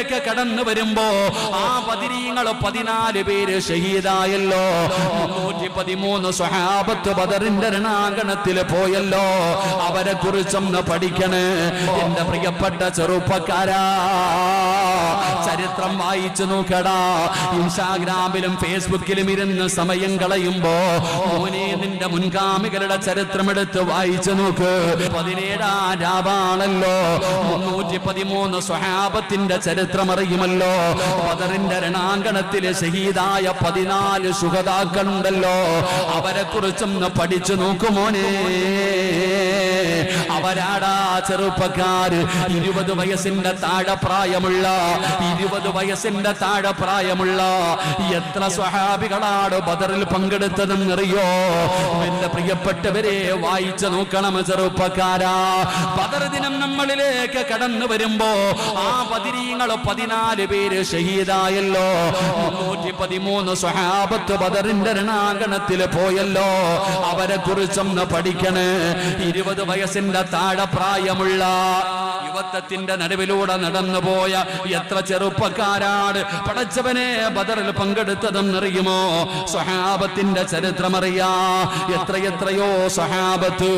നമ്മളിലേക്ക് കടന്നു വരുമ്പോ ആ ബദരീങ്ങൾ 14 പേര് ഷഹീദായല്ലോ. 313 സ്വഹാബത്ത് ബദറിന്റെ രണാങ്കണത്തിൽ പോയല്ലോ. അവരെ കുറിച്ചൊന്ന് പഠിക്കണേ എന്റെ പ്രിയപ്പെട്ട ചെറുപ്പക്കാരാ. ചരിത്രം വായിച്ചു നോക്കടാ. ഇൻസ്റ്റാഗ്രാമിലും ഫേസ്ബുക്കിലും ഇരുന്ന് സമയം കളയുമ്പോ മോനെ നിന്റെ മുൻഗാമികളുടെ ചരിത്രം എടുത്ത് വായിച്ചു നോക്ക്. 17-ാം രാവാണല്ലോ. 313 സ്വഹാബത്തിന്റെ ചരിത്രം അറിയുമല്ലോ. ബദറിന്റെ രണാങ്കണത്തിൽ ഷഹീദായ 14 ശുഹദാക്കളുണ്ടല്ലോ. അവരെ കുറിച്ചൊന്ന് പഠിച്ചു നോക്കുമോനെ. അവരാടാ ചെറുപ്പക്കാര്. 20 വയസ്സിന്റെ താഴെ പ്രായമുള്ള 20 വയസ്സിന്റെ താഴെ പ്രായമുള്ള എത്ര സ്വഹാബികളാണ് ബദറിൽ പങ്കെടുത്തതെന്നറിയോ? എന്റെ പ്രിയപ്പെട്ടവരെ വായിച്ചു നോക്കണം ചെറുപ്പക്കാരാ. ബദർ ദിനം നമ്മളിലേക്ക് കടന്നു വരുമ്പോ ആ ബദരീങ്ങൾ 14 പേര് ഷഹീദായല്ലോ. 313 സ്വഹാബത്ത് ബദറിന്റെ രണാങ്കണത്തിൽ പോയല്ലോ. അവരെ കുറിച്ചൊന്ന് പഠിക്കണേ. 20 വയസ്സിന്റെ താഴെ പ്രായമുള്ള യുവത്വത്തിന്റെ നടുവിലൂടെ നടന്നുപോയ എത്ര ചെറുപ്പക്കാരാണ് പടച്ചവനെ ബദറിൽ പങ്കെടുത്തതെന്നറിയുമോ? സ്വഹാബത്തിന്റെ ചരിത്രമറിയാ. എത്രയോ സ്വഹാബത്ത്.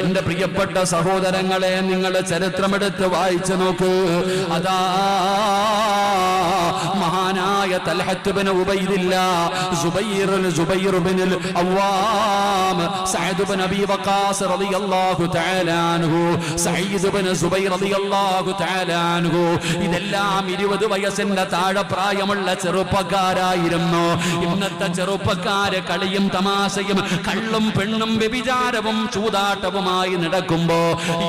എന്റെ പ്രിയപ്പെട്ട സഹോദരങ്ങളെ, നിങ്ങൾ ചരിത്രമെടുത്ത് വായിച്ചു നോക്ക്. അതാ മഹാനായ തൽഹത്ത് ഇബ്നു ഉബൈദില്ലാഹ്, സുബൈർ ഇബ്നുൽ അവ്വാം, സഅദ് ഇബ്നു അബീ വഖാസ് റളിയല്ലാഹു തആല അൻഹു, സഈദ് ഇബ്നു സുബൈർ റളിയല്ലാഹു തആല അൻഹു, ഇതെല്ലാം 20 വയസ്സിന്റെ താഴെ പ്രായമുള്ള ചെറുപ്പക്കാരായിരുന്നു. ഇന്നത്തെ ചെറുപ്പക്കാര് കളിയും തമാശയും കള്ളും പെണ്ണും വ്യഭിചാരവും ചൂതാട്ടവുമായി നടക്കുമ്പോ,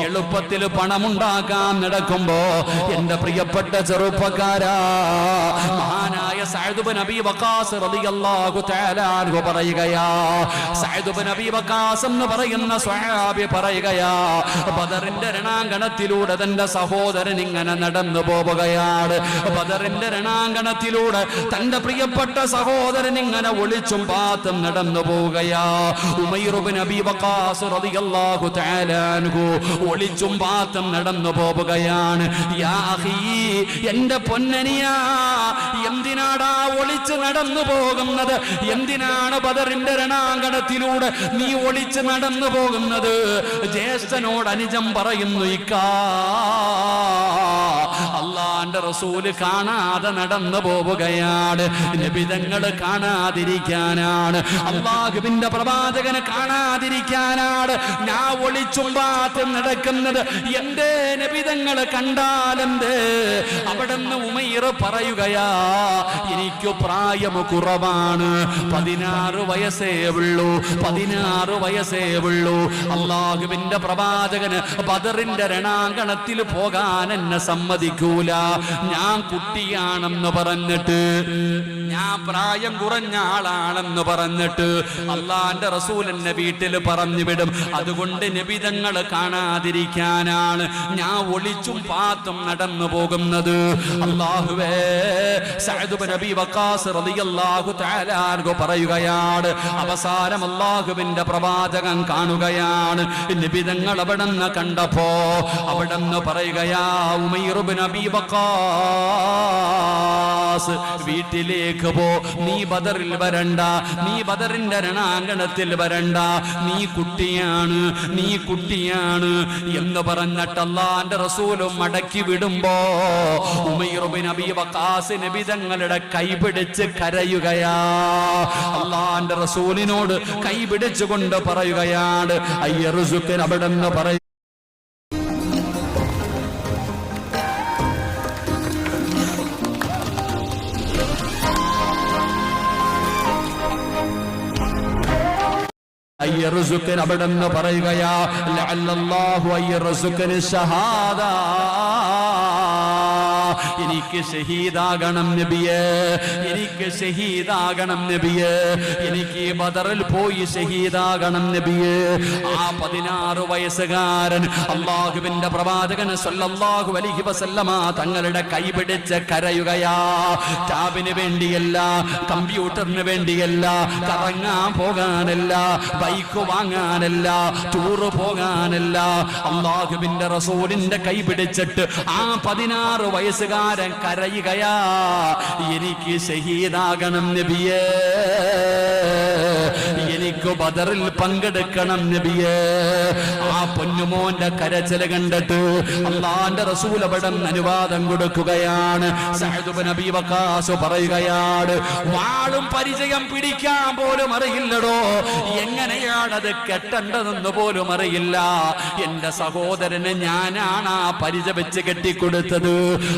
എളുപ്പത്തിൽ പണമുണ്ടാക്കാൻ നടക്കുമ്പോ, എന്റെ പ്രിയപ്പെട്ട ചെറുപ്പക്കാരാ, മഹാനായ സഅദ് ഇബ്നു അബീ വഖാസ് റളിയല്ലാഹു തആല അൻഹു പറയുകയാ, സഅദ് ഇബ്നു അബീ വഖാസ് എന്ന് പറയുന്ന സ്വഹാബി പറയുകയാ, ബദറിന്റെ രണാങ്കണത്തിലൂടെ തന്റെ സഹോദരൻ ഇങ്ങനെ നടന്നു പോവുകയാണ്. ബദറിന്റെ രണാങ്കണത്തിലൂടെ തന്റെ പ്രിയപ്പെട്ട സഹോദരൻ ഇങ്ങനെ ഒളിച്ചും പാത്തും നടന്നു പോവുകയാ. ഉമൈർ ഇബ്നു അബീ വഖാസ് റളിയല്ലാഹു തആല അൻഹു ഒളിച്ചും പാത്തും നടന്നു പോവുകയാണ്. യാ അഖീ, എന്റെ പൊന്നനിയാ, എന്തിനാടാ ഒളിച്ച് നടന്നു പോകുന്നത്? എന്തിനാണ് ബദറിന്റെ രണാങ്കണത്തിലൂടെ നീ ഒളിച്ച് നടന്നു പോകുന്നത്? ജ്യേഷ്ഠനോട് അനുജം പറയുന്നു, ഇക്കാ അല്ലാഹുവിന്റെ റസൂല് കാണാതെ നടന്നു പോവുകയാണ്. നബിതങ്ങൾ കാണാതിരിക്കാനാണ്, അല്ലാഹുവിന്റെ പ്രവാചകനെ കാണാതിരിക്കാനാണ് ഞാൻ ഒളിച്ചും പാത്തും നടക്കുന്നത്. എന്റെ നബിതങ്ങൾ കണ്ടാലെന്ത്? അവിടുന്ന് ഉമൈർ പറയുകയാ, എനിക്ക് പ്രായം കുറവാണ്, 16 വയസ്സേ ഉള്ളൂ, 16 വയസ്സേ ഉള്ളൂ. അല്ലാഹുവിന്റെ പ്രവാചകന് ബദറിന്റെ രണാങ്കണത്തിൽ പോകാൻ എന്നെ സമ്മതിക്കൂല. ഞാൻ കുട്ടിയാണെന്ന് പറഞ്ഞിട്ട്, ഞാൻ പ്രായം കുറഞ്ഞ ആളാണെന്ന് പറഞ്ഞിട്ട് അല്ലാഹുവിന്റെ റസൂൽ എന്നെ വീട്ടിൽ പറഞ്ഞു വിടും. അതുകൊണ്ട് നബിതങ്ങൾ കാണാതിരിക്കാനാണ് ഞാൻ ഒളിച്ചും പാത്തും നടന്നു പോകുന്നത്. അല്ലാഹുവേ, സഅദ് ഇബ്നു അബീ വഖാസ് റളിയല്ലാഹു തആല അൻഹു പറയുകയാണ്, അവസാനം അല്ലാഹുവിന്റെ പ്രവാചകൻ കാണുകയാണ്. നബിതങ്ങൾ അവിടുന്ന് കണ്ടപ്പോ അവിടുന്ന് പറയുകയാ, ഉമൈർ ഇബ്നു അബീ വഖാസ്, വീട്ടിലേക്ക് പോ, നീ ബദറിൽ വരണ്ട, നീ ബദറിന്റെ രണാങ്കണത്തിൽ വരണ്ട, നീ കുട്ടിയാണ്, നീ കുട്ടിയാണ് എന്ന് പറഞ്ഞിട്ട് അല്ലാഹുവിന്റെ റസൂലും മടക്കി വിടുമ്പോ ഉമൈർ ഇബ്നു അബീ വഖാസ് നബിതങ്ങളുടെ കൈപിടിച്ച് കരയുകയാ. അല്ലാഹുവിന്റെ റസൂലിനോട് കൈപിടിച്ചുകൊണ്ട് പറയുകയാണ്, അയ്യർസുക്കൻ അവിടെന്ന് പറയും, അയ്യർസുക്കൻ അവിടെന്ന് പറയുകയാ, ലഅല്ലല്ലാഹു അയ്യർസുക്കൻ ഷഹാദ, എനിക്ക് ഷഹീദാകണം നബിയേ, എനിക്ക് ഷഹീദാകണം നബിയേ, എനിക്ക് ബദറിൽ പോയി ഷഹീദാകണം നബിയേ. ആ 16 വയസ്സുകാരൻ അല്ലാഹുവിന്റെ പ്രവാചകൻ സല്ലല്ലാഹു അലൈഹി വസല്ലമ തങ്ങളുടെ കൈപിടിച്ച് കരയുകയാ. ടാബിന് വേണ്ടിയല്ല, കമ്പ്യൂട്ടറിന് വേണ്ടിയല്ല, കറങ്ങാൻ പോകാനല്ല, ബൈക്ക് വാങ്ങാനല്ല, ടൂറ് പോകാനല്ല, അല്ലാഹുവിന്റെ റസൂലിന്റെ കൈപിടിച്ചിട്ട് ആ 16 വയസ്സുകാരൻ വയസ്സുകാരൻ കരയുകയാ, എനിക്ക് ഷഹീദാകണം നബിയേ, എനിക്ക് ബദറിൽ പങ്കെടുക്കണം നബിയേ. ആ പൊന്നുമോന്റെ കരച്ചില് കണ്ടിട്ട് അല്ലാഹുവിന്റെ റസൂൽ അവിടെ അനുവാദം കൊടുക്കുകയാണ്. സഅദ് ഇബ്നു അബീ വഖാസ് പറയുകയാണ്, വാളും പരിചയം പിടിക്കാൻ പോലും അറിയില്ലടോ, എങ്ങനെയാണത് കെട്ടേണ്ടതെന്ന് പോലും അറിയില്ല. എന്റെ സഹോദരന് ഞാനാണ് ആ പരിച വെച്ച് കെട്ടിക്കൊടുത്തത്.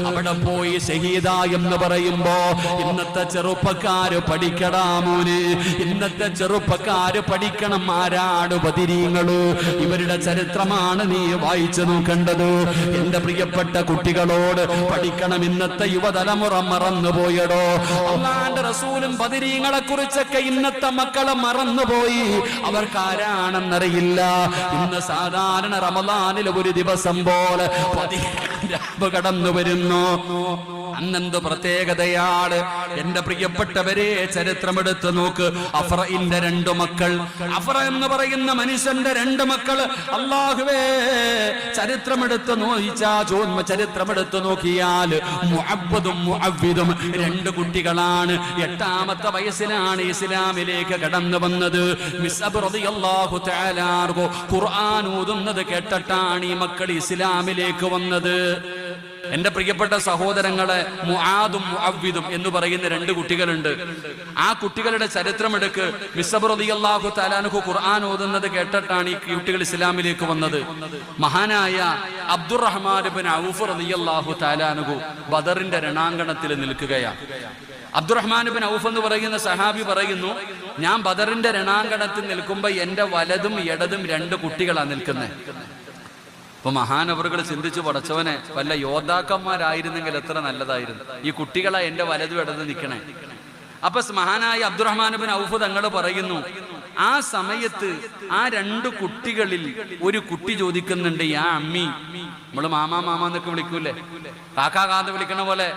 അവിടെ പോയി ഷഹീദായെന്ന് പറയുമ്പോ ഇന്നത്തെ ചെറുപ്പക്കാര് പഠിക്കടാ മോനെ, ഇന്നത്തെ ചെറുപ്പക്കാര് പഠിക്കണം. ആരാണ് ബദരീങ്ങള്? ഇവരുടെ ചരിത്രമാണ് നീ വായിച്ചു നോക്കേണ്ടത്. എന്റെ പ്രിയപ്പെട്ട കുട്ടികളോട് പഠിക്കണം. ഇന്നത്തെ യുവതലമുറ മറന്നുപോയടോ. അല്ലാഹുവിന്റെ റസൂലും ബദരീങ്ങളെ കുറിച്ചൊക്കെ ഇന്നത്തെ മക്കളെ മറന്നുപോയി. അവർക്ക് ആരാണെന്നറിയില്ല. ഇന്ന് സാധാരണ റമദാനിൽ ഒരു ദിവസം പോലെ കടന്നു വരുന്നു. അന്നെന്ത് പ്രത്യേകതയാണ്? എന്റെ പ്രിയപ്പെട്ടവരെ, ചരിത്രമെടുത്ത് നോക്ക്. അഫ്രഇന്റെ 2 മക്കൾ, അഫ്ര എന്ന് പറയുന്ന മനുഷ്യന്റെ 2 മക്കൾ. അല്ലാഹുവേ, ചരിത്രമെടുത്ത് നോക്കിയാൽ മുഅബ്ബദും മുഅവ്വിദും 2 കുട്ടികളാണ്. 8ാമത്തെ വയസ്സിലാണ് ഇസ്ലാമിലേക്ക് കടന്നു വന്നത്. മിസ്അബ് റളിയല്ലാഹു തആല അൻഹു ഖുർആൻ ഓതുന്നത് കേട്ടിട്ടാണ് ഈ മക്കൾ ഇസ്ലാമിലേക്ക് വന്നത്. എന്റെ പ്രിയപ്പെട്ട സഹോദരങ്ങളെ, മുആദും മുഅവ്വിദും എന്ന് പറയുന്ന 2 കുട്ടികളുണ്ട്. ആ കുട്ടികളുടെ ചരിത്രമെടുക്ക്. മിസ്അബ് റളിയല്ലാഹു തആല അൻഹു ഖുർആൻ ഓതുന്നത് കേട്ടിട്ടാണ് ഈ കുട്ടികൾ ഇസ്ലാമിലേക്ക് വന്നത്. മഹാനായ അബ്ദുറഹ്മാൻ ഇബ്നു ഔഫ് റളിയല്ലാഹു തആല അൻഹു ബദറിന്റെ രണാങ്കണത്തിൽ നിൽക്കുകയാണ്. അബ്ദുറഹ്മാൻ ഇബ്നു ഔഫ് എന്ന് പറയുന്ന സഹാബി പറയുന്നു, ഞാൻ ബദറിന്റെ രണാങ്കണത്തിൽ നിൽക്കുമ്പോ എന്റെ വലതും ഇടതും 2 കുട്ടികളാണ് നിൽക്കുന്നത്. അപ്പൊ മഹാനവറുകൾ ചിന്തിച്ചു, പടച്ചവനെ, വല്ല യോദ്ധാക്കന്മാരായിരുന്നെങ്കിൽ എത്ര നല്ലതായിരുന്നു. ഈ കുട്ടികളെ എന്റെ വലതും ഇടതും നിൽക്കണേ. അപ്പൊ മഹാനായ അബ്ദുറഹ്മാൻ ഇബ്നു ഔഫ് തങ്ങൾ പറയുന്നു, ആ സമയത്ത് ആ 2 കുട്ടികളിൽ ഒരു കുട്ടി ചോദിക്കുന്നുണ്ട്, യാ അമ്മി. നമ്മള് മാമാ മാമാ എന്നൊക്കെ വിളിക്കൂലേ, കാക്കാ കാന്ന് വിളിക്കണ പോലെ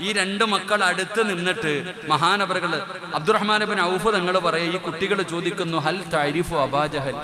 ഈ 2 മക്കൾ അടുത്ത് നിന്നിട്ട് മഹാനവറുകൾ അബ്ദുറഹ്മാൻ ഇബ്നു ഔഫ് തങ്ങൾ പറയാ, ഈ കുട്ടികൾ ചോദിക്കുന്നു, ഹൽ തഅരിഫു അബാ ജഹൽ,